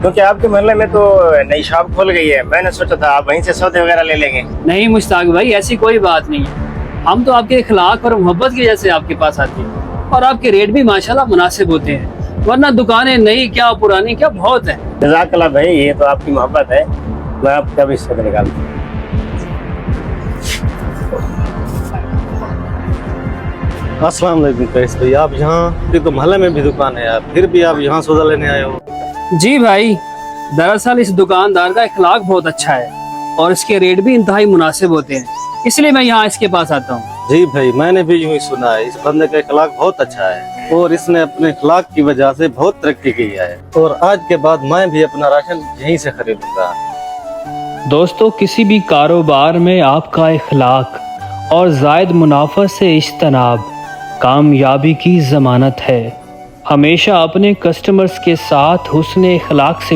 क्योंकि आपके मोहल्ले में तो नई शॉप खुल गई है, मैंने सोचा था आप वहीं से सौदे वगैरह ले लेंगे। नहीं मुश्ताक भाई, ऐसी कोई बात नहीं है। हम तो आपके अखलाक और मोहब्बत की वजह से आपके पास आते हैं, और आपके रेट भी माशाल्लाह मुनासिब होते हैं, वरना दुकानें नई क्या पुरानी क्या बहुत है। जज़ाकल्लाह भाई, ये तो आपकी मोहब्बत है, मैं आपका भी सौदा निकालता हूँ। अस्सलाम वालेकुम कैस भाई, आप यहाँ भी तो मोहल्ले में भी दुकान है यार, फिर भी आप यहाँ सौदा लेने आए हो। जी भाई, दरअसल इस दुकानदार का अखलाक बहुत अच्छा है और इसके रेट भी इंतहाई मुनासिब होते हैं, इसलिए मैं यहाँ इसके पास आता हूँ। जी भाई, मैंने भी यूं ही सुना है, इस बंदे का अखलाक बहुत अच्छा है और इसने अपने अखलाक की वजह से बहुत तरक्की की है, और आज के बाद मैं भी अपना राशन यहीं से खरीदूंगा। दोस्तों, किसी भी कारोबार में आपका इखलाक और जायद मुनाफा से इज्तनाब कामयाबी की जमानत है। हमेशा अपने कस्टमर्स के साथ हुस्न इखलाक से